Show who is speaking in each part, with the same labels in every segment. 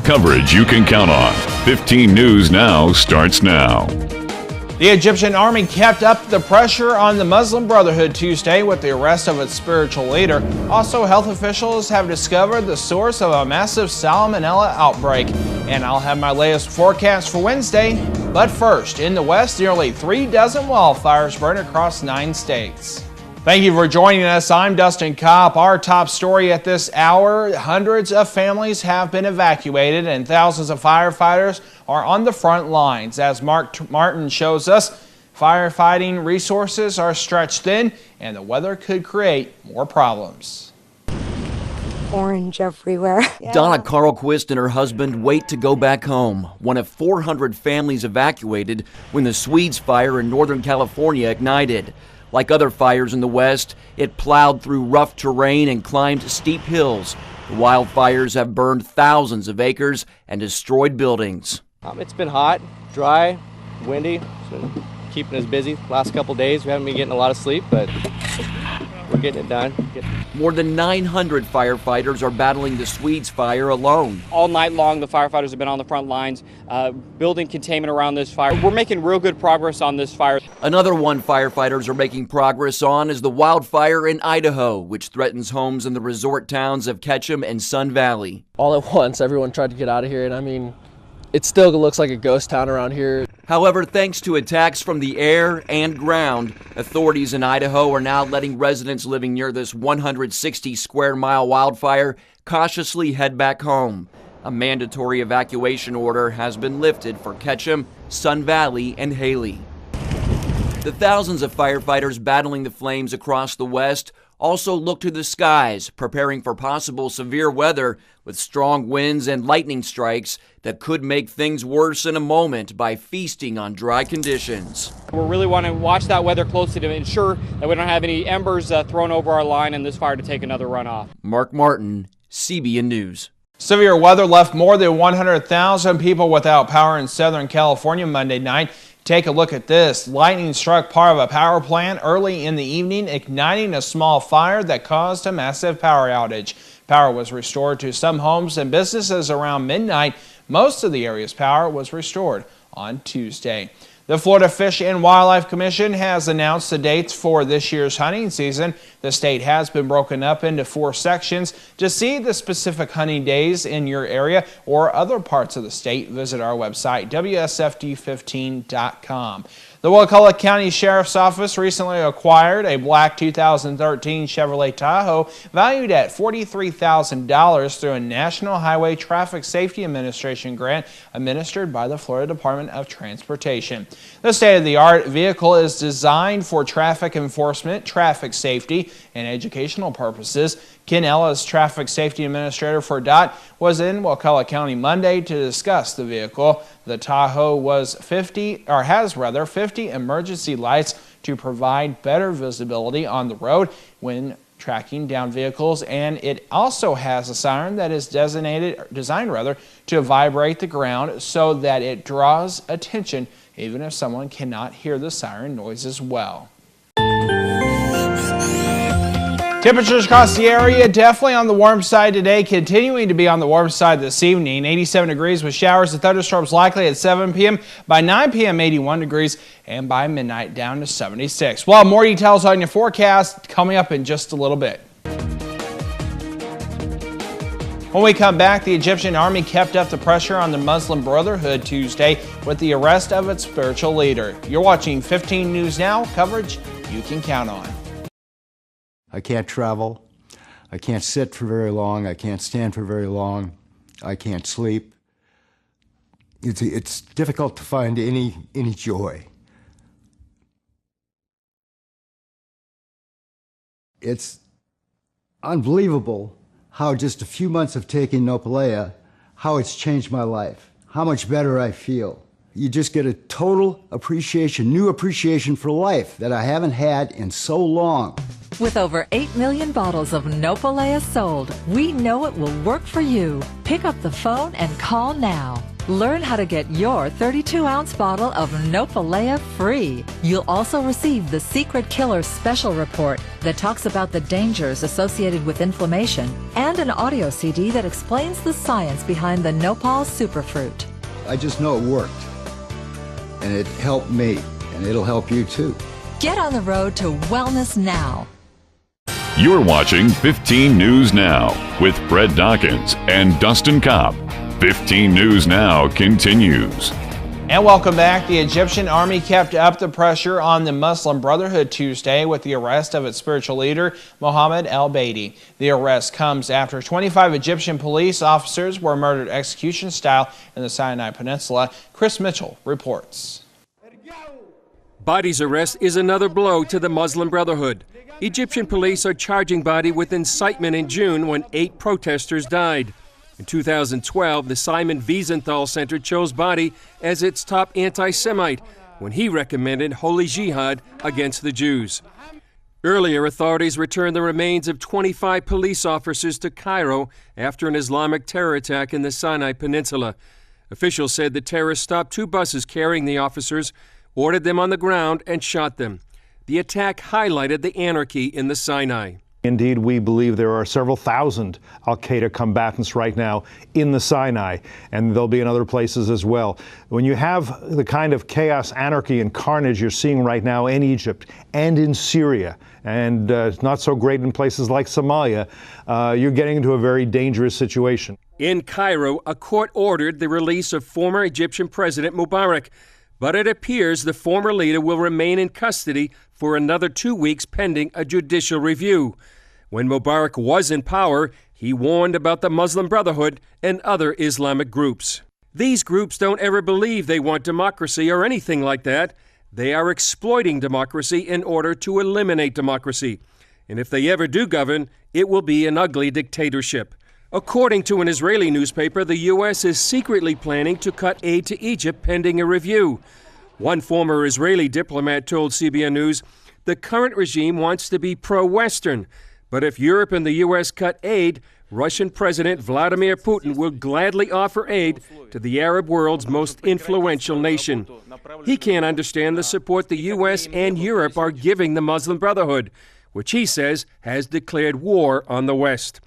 Speaker 1: Coverage you can count on. 15 News Now starts now.
Speaker 2: The Egyptian army kept up the pressure on the Muslim Brotherhood Tuesday with the arrest of its spiritual leader. Also, health officials have discovered the source of a massive salmonella outbreak. And I'll have my latest forecast for Wednesday. But first, in the West, nearly 3 dozen wildfires burned across 9 states. Thank you for joining us. I'm Dustin Kopp. Our top story at this hour, hundreds of families have been evacuated and thousands of firefighters are on the front lines. As Mark Martin shows us, firefighting resources are stretched thin and the weather could create more problems.
Speaker 3: Orange everywhere. Yeah.
Speaker 4: Donna Carlquist and her husband wait to go back home. One of 400 families evacuated when the Swedes fire in Northern California ignited. Like other fires in the West, it plowed through rough terrain and climbed steep hills. The wildfires have burned thousands of acres and destroyed buildings.
Speaker 5: It's been hot, dry, windy. It's been keeping us busy the last couple days. We haven't been getting a lot of sleep, but we're getting it done.
Speaker 4: More than 900 firefighters are battling the Swedes fire alone.
Speaker 6: All night long, the firefighters have been on the front lines, building containment around this fire. We're making real good progress on this fire.
Speaker 4: Another one firefighters are making progress on is the wildfire in Idaho, which threatens homes in the resort towns of Ketchum and Sun Valley.
Speaker 7: All at once, everyone tried to get out of here, and I mean, it still looks like a ghost town around here.
Speaker 4: However, thanks to attacks from the air and ground, authorities in Idaho are now letting residents living near this 160 square mile wildfire cautiously head back home. A mandatory evacuation order has been lifted for Ketchum, Sun Valley, and Haley. The thousands of firefighters battling the flames across the West also look to the skies, preparing for possible severe weather with strong winds and lightning strikes that could make things worse in a moment by feasting on dry conditions.
Speaker 6: We really want to watch that weather closely to ensure that we don't have any embers thrown over our line and this fire to take another run off.
Speaker 4: Mark Martin, CBN News.
Speaker 2: Severe weather left more than 100,000 people without power in Southern California Monday night. Take a look at this. Lightning struck part of a power plant early in the evening, igniting a small fire that caused a massive power outage. Power was restored to some homes and businesses around midnight. Most of the area's power was restored on Tuesday. The Florida Fish and Wildlife Commission has announced the dates for this year's hunting season. The state has been broken up into 4 sections. To see the specific hunting days in your area or other parts of the state, visit our website, WSFD15.com. The Wakulla County Sheriff's Office recently acquired a black 2013 Chevrolet Tahoe valued at $43,000 through a National Highway Traffic Safety Administration grant administered by the Florida Department of Transportation. The state-of-the-art vehicle is designed for traffic enforcement, traffic safety, and educational purposes. Ken Ellis, Traffic Safety Administrator for DOT, was in Wakulla County Monday to discuss the vehicle. The Tahoe has 50 emergency lights to provide better visibility on the road when tracking down vehicles, and it also has a siren that is designed to vibrate the ground so that it draws attention even if someone cannot hear the siren noise as well. Temperatures across the area definitely on the warm side today, continuing to be on the warm side this evening. 87 degrees with showers and thunderstorms likely at 7 p.m. By 9 p.m. 81 degrees, and by midnight down to 76. Well, more details on your forecast coming up in just a little bit. When we come back, the Egyptian army kept up the pressure on the Muslim Brotherhood Tuesday with the arrest of its spiritual leader. You're watching 15 News Now, coverage you can count on.
Speaker 8: I can't travel. I can't sit for very long. I can't stand for very long. I can't sleep. It's difficult to find any joy. It's unbelievable how just a few months of taking Nopalea, how it's changed my life, how much better I feel. You just get a total appreciation, new appreciation for life that I haven't had in so long.
Speaker 9: With over 8 million bottles of Nopalea sold, we know it will work for you. Pick up the phone and call now. Learn how to get your 32-ounce bottle of Nopalea free. You'll also receive the Secret Killer Special Report that talks about the dangers associated with inflammation and an audio CD that explains the science behind the Nopal Superfruit.
Speaker 8: I just know it worked, and it helped me, and it'll help you too.
Speaker 9: Get on the road to wellness now.
Speaker 1: You're watching 15 News Now with Fred Dawkins and Dustin Kopp. 15 News Now continues.
Speaker 2: And welcome back. The Egyptian army kept up the pressure on the Muslim Brotherhood Tuesday with the arrest of its spiritual leader, Mohammed al-Baidi. The arrest comes after 25 Egyptian police officers were murdered execution style in the Sinai Peninsula. Chris Mitchell reports.
Speaker 10: Badi's arrest is another blow to the Muslim Brotherhood. Egyptian police are charging Badi with incitement in June when 8 protesters died. In 2012, the Simon Wiesenthal Center chose Badi as its top anti-Semite when he recommended holy jihad against the Jews. Earlier, authorities returned the remains of 25 police officers to Cairo after an Islamic terror attack in the Sinai Peninsula. Officials said the terrorists stopped 2 buses carrying the officers, ordered them on the ground, and shot them. The attack highlighted the anarchy in the Sinai.
Speaker 11: Indeed, we believe there are several thousand al-Qaeda combatants right now in the Sinai, and they'll be in other places as well. When you have the kind of chaos, anarchy, and carnage you're seeing right now in Egypt and in Syria, and not so great in places like Somalia, you're getting into a very dangerous situation.
Speaker 10: In Cairo, a court ordered the release of former Egyptian President Mubarak, but it appears the former leader will remain in custody for another 2 weeks pending a judicial review. When Mubarak was in power, he warned about the Muslim Brotherhood and other Islamic groups. These groups don't ever believe they want democracy or anything like that. They are exploiting democracy in order to eliminate democracy. And if they ever do govern, it will be an ugly dictatorship. According to an Israeli newspaper, the U.S. is secretly planning to cut aid to Egypt pending a review. One former Israeli diplomat told CBN News the current regime wants to be pro-Western, but if Europe and the U.S. cut aid, Russian President Vladimir Putin will gladly offer aid to the Arab world's most influential nation. He can't understand the support the U.S. and Europe are giving the Muslim Brotherhood, which he says has declared war on the West.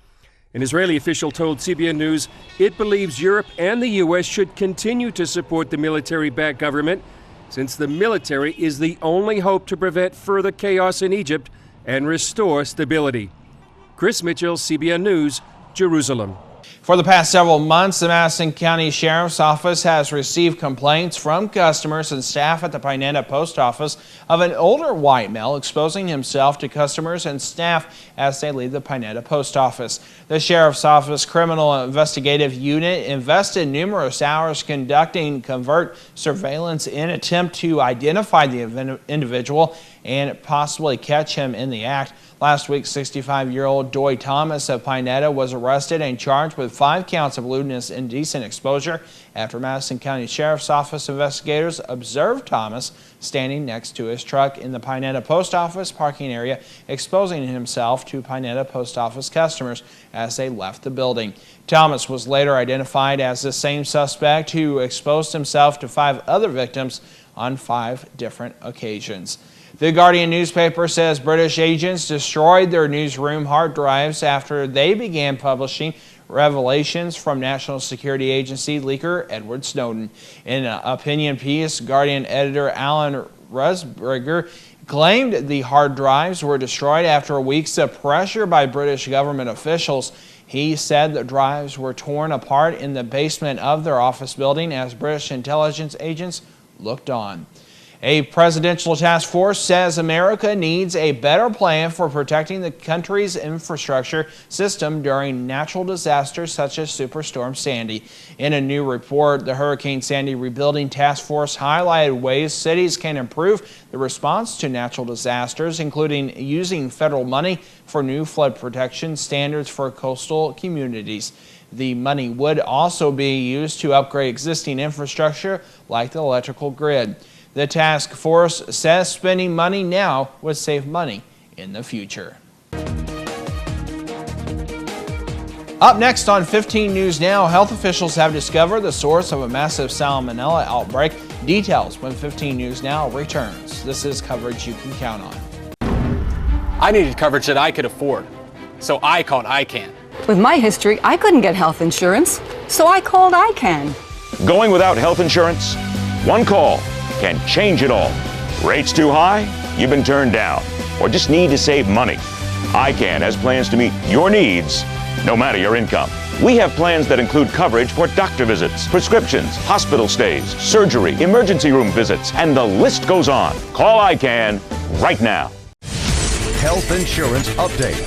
Speaker 10: An Israeli official told CBN News it believes Europe and the U.S. should continue to support the military-backed government, since the military is the only hope to prevent further chaos in Egypt and restore stability. Chris Mitchell, CBN News, Jerusalem.
Speaker 2: For the past several months, the Madison County Sheriff's Office has received complaints from customers and staff at the Pinetta Post Office of an older white male exposing himself to customers and staff as they leave the Pinetta Post Office. The Sheriff's Office Criminal Investigative Unit invested numerous hours conducting covert surveillance in an attempt to identify the individual and possibly catch him in the act. Last week, 65-year-old Doy Thomas of Pinetta was arrested and charged with 5 counts of lewdness and indecent exposure after Madison County Sheriff's Office investigators observed Thomas standing next to his truck in the Pinetta Post Office parking area, exposing himself to Pinetta Post Office customers as they left the building. Thomas was later identified as the same suspect who exposed himself to 5 other victims on 5 different occasions. The Guardian newspaper says British agents destroyed their newsroom hard drives after they began publishing revelations from National Security Agency leaker Edward Snowden. In an opinion piece, Guardian editor Alan Rusbriger claimed the hard drives were destroyed after weeks of pressure by British government officials. He said the drives were torn apart in the basement of their office building as British intelligence agents looked on. A presidential task force says America needs a better plan for protecting the country's infrastructure system during natural disasters such as Superstorm Sandy. In a new report, the Hurricane Sandy Rebuilding Task Force highlighted ways cities can improve the response to natural disasters, including using federal money for new flood protection standards for coastal communities. The money would also be used to upgrade existing infrastructure like the electrical grid. The task force says spending money now would save money in the future. Up next on 15 News Now, health officials have discovered the source of a massive salmonella outbreak. Details when 15 News Now returns. This is coverage you can count on.
Speaker 12: I needed coverage that I could afford, so I called ICANN.
Speaker 13: With my history, I couldn't get health insurance, so I called ICANN.
Speaker 14: Going without health insurance? One call can change it all. Rates too high? You've been turned down, or just need to save money. ICANN has plans to meet your needs, no matter your income. We have plans that include coverage for doctor visits, prescriptions, hospital stays, surgery, emergency room visits, and the list goes on. Call ICANN right now.
Speaker 15: Health Insurance Update.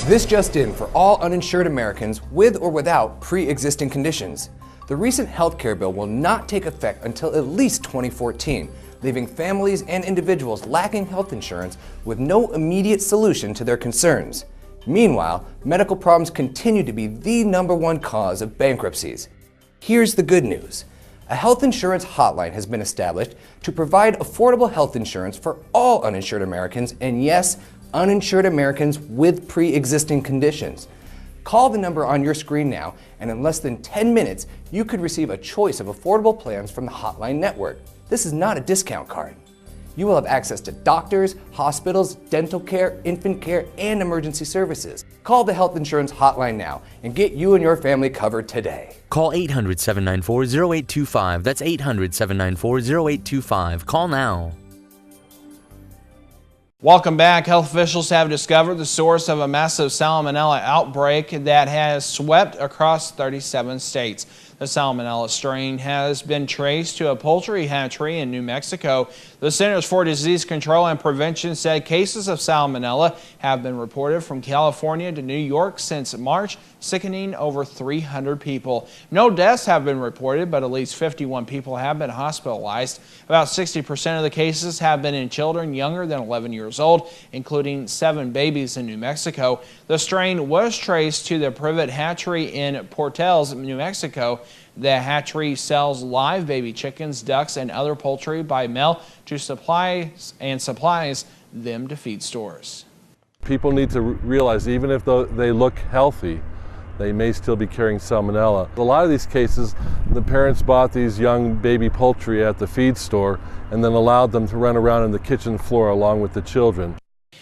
Speaker 15: This just in for all uninsured Americans with or without pre-existing conditions. The recent health care bill will not take effect until at least 2014, leaving families and individuals lacking health insurance with no immediate solution to their concerns. Meanwhile, medical problems continue to be the #1 cause of bankruptcies. Here's the good news. A health insurance hotline has been established to provide affordable health insurance for all uninsured Americans, and yes, uninsured Americans with pre-existing conditions. Call the number on your screen now, and in less than 10 minutes, you could receive a choice of affordable plans from the Hotline Network. This is not a discount card. You will have access to doctors, hospitals, dental care, infant care, and emergency services. Call the Health Insurance Hotline now and get you and your family covered today.
Speaker 16: Call 800-794-0825. That's 800-794-0825. Call now.
Speaker 2: Welcome back. Health officials have discovered the source of a massive salmonella outbreak that has swept across 37 states. The salmonella strain has been traced to a poultry hatchery in New Mexico. The Centers for Disease Control and Prevention said cases of salmonella have been reported from California to New York since March, sickening over 300 people. No deaths have been reported, but at least 51 people have been hospitalized. About 60% of the cases have been in children younger than 11 years old, including 7 babies in New Mexico. The strain was traced to the Privet Hatchery in Portales, New Mexico. The hatchery sells live baby chickens, ducks, and other poultry by mail to supplies them to feed stores.
Speaker 17: People need to realize even if they look healthy, they may still be carrying salmonella. A lot of these cases, the parents bought these young baby poultry at the feed store and then allowed them to run around in the kitchen floor along with the children.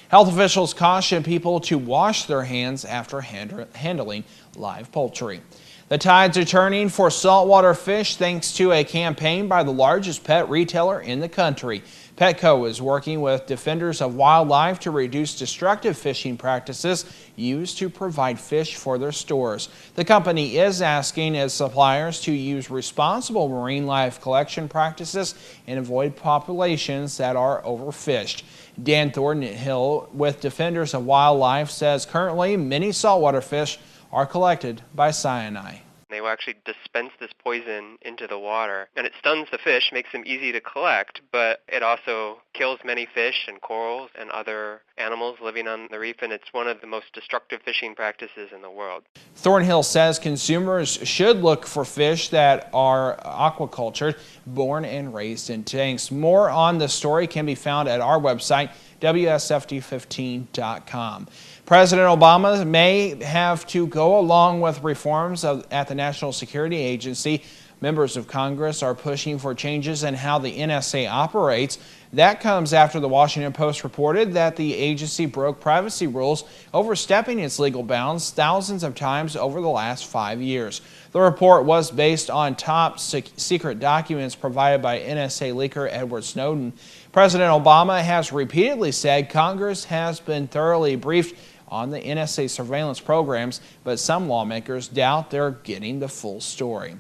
Speaker 2: Health officials caution people to wash their hands after handling live poultry. The tides are turning for saltwater fish thanks to a campaign by the largest pet retailer in the country. Petco is working with Defenders of Wildlife to reduce destructive fishing practices used to provide fish for their stores. The company is asking its suppliers to use responsible marine life collection practices and avoid populations that are overfished. Dan Thornhill with Defenders of Wildlife says currently many saltwater fish are collected by cyanide.
Speaker 18: They will actually dispense this poison into the water, and it stuns the fish, makes them easy to collect, but it also kills many fish and corals and other animals living on the reef, and it's one of the most destructive fishing practices in the world.
Speaker 2: Thornhill says consumers should look for fish that are aquacultured, born and raised in tanks. More on the story can be found at our website, WSFD15.com. President Obama may have to go along with reforms at the National Security Agency. Members of Congress are pushing for changes in how the NSA operates. That comes after the Washington Post reported that the agency broke privacy rules, overstepping its legal bounds thousands of times over the last 5 years. The report was based on top secret documents provided by NSA leaker Edward Snowden. President Obama has repeatedly said Congress has been thoroughly briefed on the NSA surveillance programs, but some lawmakers doubt they're getting the full story.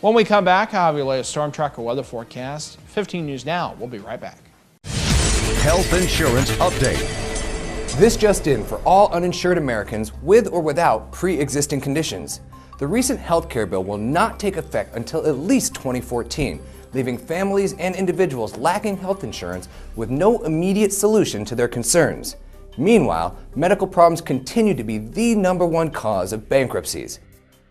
Speaker 2: When we come back, I'll have your latest storm tracker weather forecast. 15 News Now. We'll be right back.
Speaker 15: Health Insurance Update. This just in for all uninsured Americans with or without pre-existing conditions. The recent health care bill will not take effect until at least 2014, leaving families and individuals lacking health insurance with no immediate solution to their concerns. Meanwhile, medical problems continue to be the #1 cause of bankruptcies.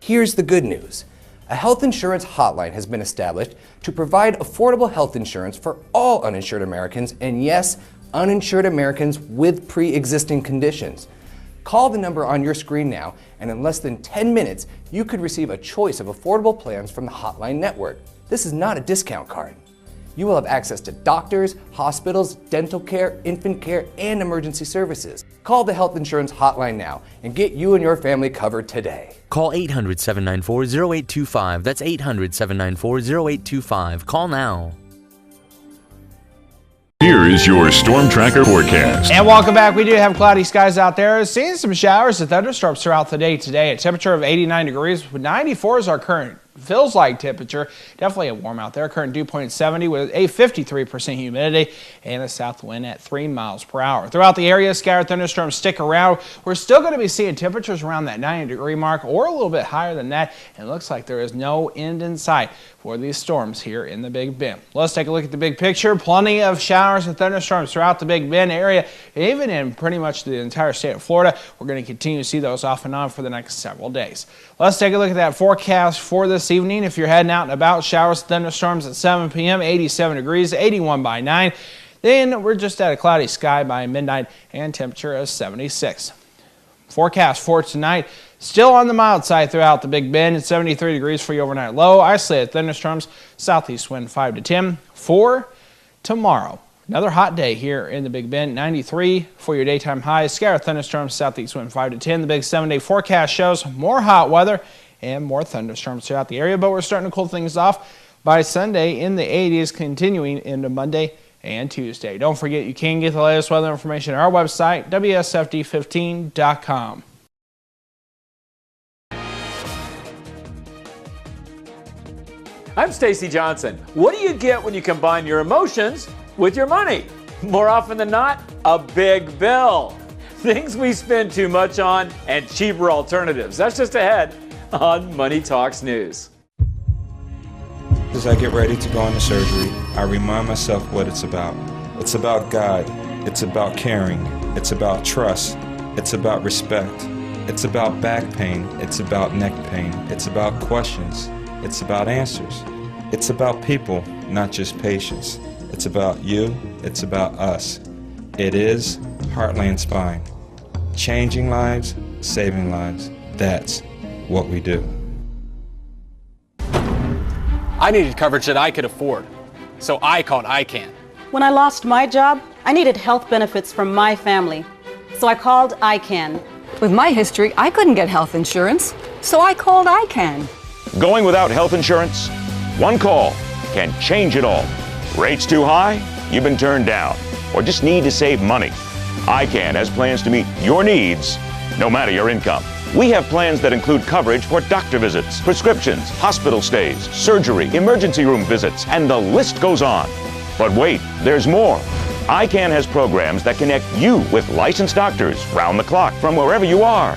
Speaker 15: Here's the good news. A health insurance hotline has been established to provide affordable health insurance for all uninsured Americans, and yes, uninsured Americans with pre-existing conditions. Call the number on your screen now, and in less than 10 minutes, you could receive a choice of affordable plans from the Hotline Network. This is not a discount card. You will have access to doctors, hospitals, dental care, infant care, and emergency services. Call the Health Insurance Hotline now and get you and your family covered today.
Speaker 16: Call 800-794-0825. That's 800-794-0825. Call now.
Speaker 1: Here is your Storm Tracker forecast.
Speaker 2: And welcome back. We do have cloudy skies out there. Seeing some showers and thunderstorms throughout the day today. A temperature of 89 degrees. 94 is our current feels like temperature. Definitely warm out there. Current dew point 70 with a 53% humidity and a south wind at 3 miles per hour. Throughout the area, scattered thunderstorms stick around. We're still going to be seeing temperatures around that 90-degree mark or a little bit higher than that. And it looks like there is no end in sight for these storms here in the Big Bend. Let's take a look at the big picture. Plenty of showers and thunderstorms throughout the Big Bend area, even in pretty much the entire state of Florida. We're going to continue to see those off and on for the next several days. Let's take a look at that forecast for this evening. If you're heading out and about, showers and thunderstorms at 7 p.m., 87 degrees, 81 by 9. Then we're just at a cloudy sky by midnight and temperature of 76. Forecast for tonight, still on the mild side throughout the Big Bend. It's 73 degrees for your overnight low. Isolated thunderstorms, southeast wind 5 to 10. For tomorrow, another hot day here in the Big Bend. 93 for your daytime highs. Scattered thunderstorms, southeast wind 5 to 10. The big 7-day forecast shows more hot weather and more thunderstorms throughout the area, but we're starting to cool things off by Sunday in the 80s, continuing into Monday and Tuesday. Don't forget, you can get the latest weather information at our website, WSFD15.com.
Speaker 19: I'm Stacy Johnson. What do you get when you combine your emotions with your money? More often than not, a big bill. Things we spend too much on and cheaper alternatives. That's just ahead on Money Talks News.
Speaker 20: As I get ready to go into surgery, I remind myself what it's about. It's about God. It's about caring. It's about trust. It's about respect. It's about back pain. It's about neck pain. It's about questions. It's about answers. It's about people, not just patients. It's about you. It's about us. It is Heartland Spine. Changing lives, saving lives. That's what we do.
Speaker 12: I needed coverage that I could afford, so I called ICANN.
Speaker 21: When I lost my job, I needed health benefits from my family, so I called ICANN.
Speaker 13: With my history, I couldn't get health insurance, so I called ICANN.
Speaker 14: Going without health insurance? One call can change it all. Rates too high? You've been turned down, or just need to save money. ICANN has plans to meet your needs, no matter your income. We have plans that include coverage for doctor visits, prescriptions, hospital stays, surgery, emergency room visits, and the list goes on. But wait, there's more. ICANN has programs that connect you with licensed doctors round the clock from wherever you are.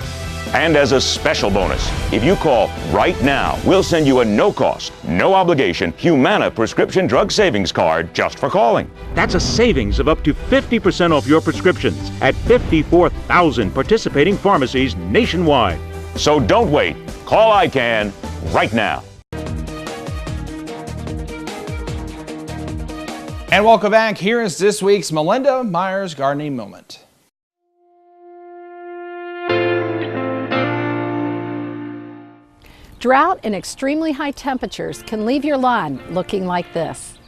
Speaker 14: And as a special bonus, if you call right now, we'll send you a no-cost, no-obligation Humana prescription drug savings card just for calling.
Speaker 22: That's a savings of up to 50% off your prescriptions at 54,000 participating pharmacies nationwide.
Speaker 14: So don't wait. Call ICANN right now.
Speaker 2: And welcome back. Here is this week's Melinda Myers Gardening Moment.
Speaker 23: Drought and extremely high temperatures can leave your lawn looking like this.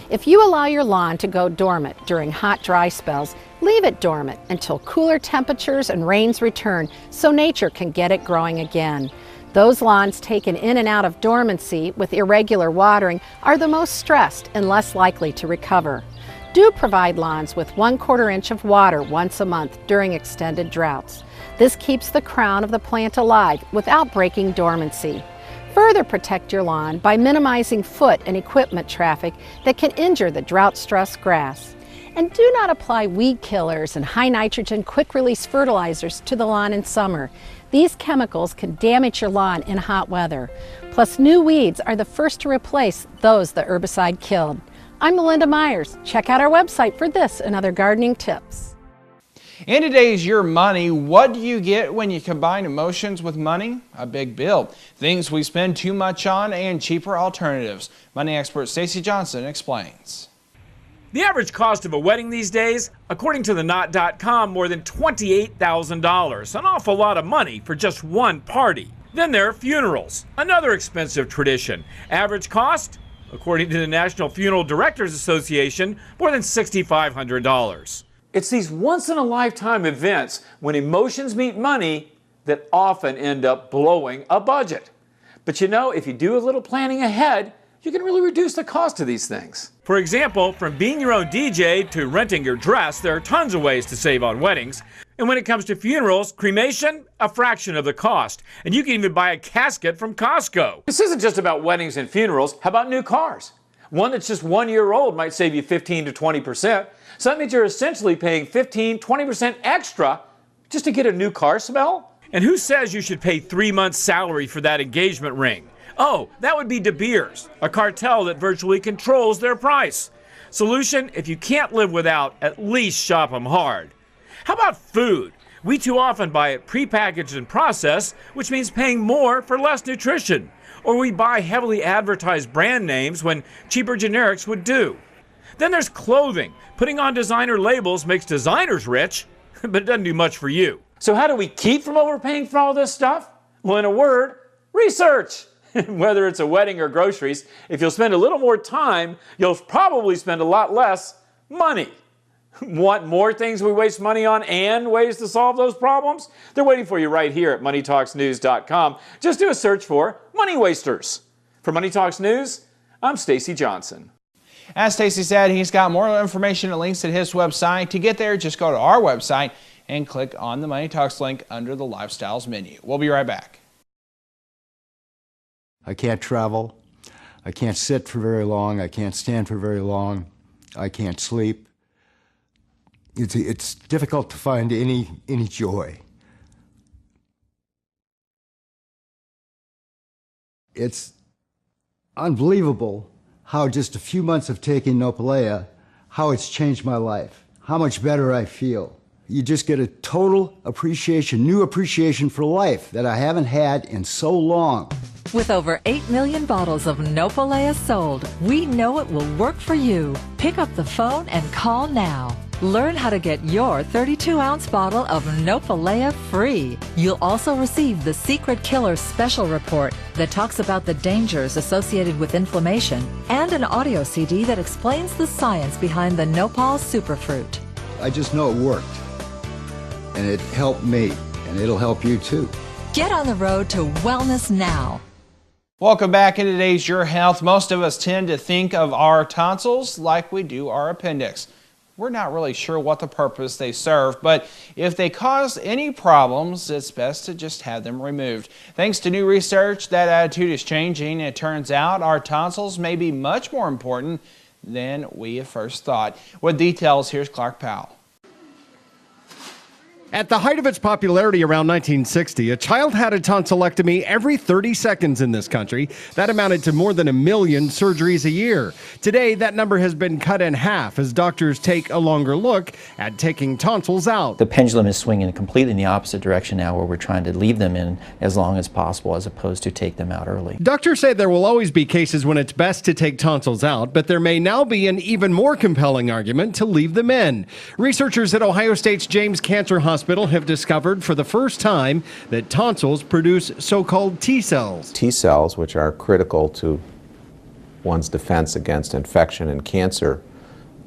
Speaker 23: If you allow your lawn to go dormant during hot, dry spells, leave it dormant until cooler temperatures and rains return so nature can get it growing again. Those lawns taken in and out of dormancy with irregular watering are the most stressed and less likely to recover. Do provide lawns with 1/4 inch of water once a month during extended droughts. This keeps the crown of the plant alive without breaking dormancy. Further protect your lawn by minimizing foot and equipment traffic that can injure the drought-stressed grass. And do not apply weed killers and high nitrogen quick-release fertilizers to the lawn in summer. These chemicals can damage your lawn in hot weather. Plus, new weeds are the first to replace those the herbicide killed. I'm Melinda Myers. Check out our website for this and other gardening tips.
Speaker 2: In today's Your Money, what do you get when you combine emotions with money? A big bill. Things we spend too much on and cheaper alternatives. Money expert Stacy Johnson explains.
Speaker 19: The average cost of a wedding these days, according to the Knot.com, more than $28,000. An awful lot of money for just one party. Then there are funerals, another expensive tradition. Average cost, according to the National Funeral Directors Association, more than $6,500. It's these once-in-a-lifetime events when emotions meet money that often end up blowing a budget. But you know, if you do a little planning ahead, you can really reduce the cost of these things. For example, from being your own DJ to renting your dress, there are tons of ways to save on weddings. And when it comes to funerals, cremation, a fraction of the cost. And you can even buy a casket from Costco. This isn't just about weddings and funerals. How about new cars? One that's just 1 year old might save you 15 to 20%. So that means you're essentially paying 15, 20% extra just to get a new car smell? And who says you should pay 3 months' salary for that engagement ring? Oh, that would be De Beers, a cartel that virtually controls their price. Solution, if you can't live without, at least shop them hard. How about food? We too often buy it prepackaged and processed, which means paying more for less nutrition. Or we buy heavily advertised brand names when cheaper generics would do. Then there's clothing. Putting on designer labels makes designers rich, but it doesn't do much for you. So how do we keep from overpaying for all this stuff? Well, in a word, research. Whether it's a wedding or groceries, if you'll spend a little more time, you'll probably spend a lot less money. Want more things we waste money on and ways to solve those problems? They're waiting for you right here at MoneyTalksNews.com. Just do a search for Money Wasters. For Money Talks News, I'm Stacy Johnson.
Speaker 2: As Stacy said, he's got more information and links at his website. To get there, just go to our website and click on the Money Talks link under the Lifestyles menu. We'll be right back.
Speaker 8: I can't travel. I can't sit for very long. I can't stand for very long. I can't sleep. It's difficult to find any joy. It's unbelievable how just a few months of taking Nopalea, how it's changed my life, how much better I feel. You just get a total appreciation, new appreciation for life that I haven't had in so long.
Speaker 9: With over 8 million bottles of Nopalea sold, we know it will work for you. Pick up the phone and call now. Learn how to get your 32-ounce bottle of Nopalea free. You'll also receive the Secret Killer Special Report that talks about the dangers associated with inflammation and an audio CD that explains the science behind the Nopal Superfruit.
Speaker 8: I just know it worked, and it helped me, and it'll help you too.
Speaker 9: Get on the road to wellness now.
Speaker 2: Welcome back in today's Your Health. Most of us tend to think of our tonsils like we do our appendix. We're not really sure what the purpose they serve, but if they cause any problems, it's best to just have them removed. Thanks to new research, that attitude is changing. It turns out our tonsils may be much more important than we at first thought. With details, here's Clark Powell.
Speaker 3: At the height of its popularity around 1960, a child had a tonsillectomy every 30 seconds in this country. That amounted to more than 1 million surgeries a year. Today, that number has been cut in half as doctors take a longer look at taking tonsils out.
Speaker 5: The pendulum is swinging completely in the opposite direction now, where we're trying to leave them in as long as possible as opposed to take them out early.
Speaker 3: Doctors say there will always be cases when it's best to take tonsils out, but there may now be an even more compelling argument to leave them in. Researchers at Ohio State's James Cancer Hospital have discovered for the first time that tonsils produce so-called T cells.
Speaker 16: T cells, which are critical to one's defense against infection and cancer,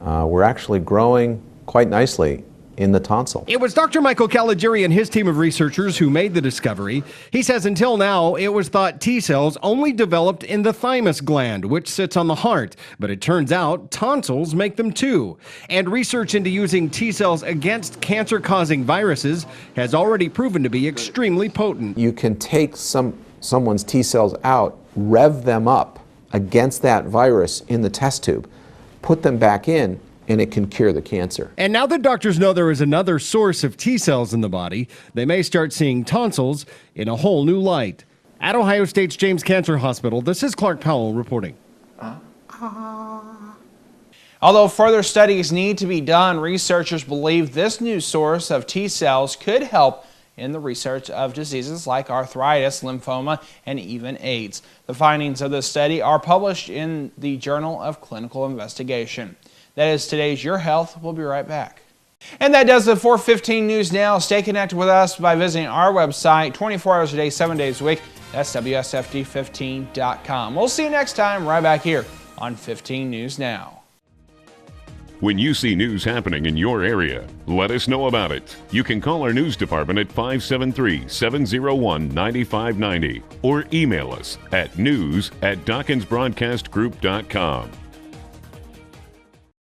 Speaker 16: were actually growing quite nicely in the tonsil.
Speaker 3: It was Dr. Michael Caligiuri and his team of researchers who made the discovery. He says until now, it was thought T cells only developed in the thymus gland, which sits on the heart. But it turns out tonsils make them too. And research into using T cells against cancer-causing viruses has already proven to be extremely potent.
Speaker 16: You can take someone's T cells out, rev them up against that virus in the test tube, put them back in, and it can cure the cancer.
Speaker 3: And now that doctors know there is another source of T cells in the body, they may start seeing tonsils in a whole new light. At Ohio State's James Cancer Hospital, this is Clark Powell reporting.
Speaker 2: Although further studies need to be done, researchers believe this new source of T cells could help in the research of diseases like arthritis, lymphoma, and even AIDS. The findings of this study are published in the Journal of Clinical Investigation. That is today's Your Health. We'll be right back. And that does it for 15 News Now. Stay connected with us by visiting our website 24 hours a day, 7 days a week. That's WSFD15.com. We'll see you next time right back here on 15 News Now.
Speaker 1: When you see news happening in your area, let us know about it. You can call our news department at 573-701-9590 or email us at news@DawkinsBroadcastGroup.com.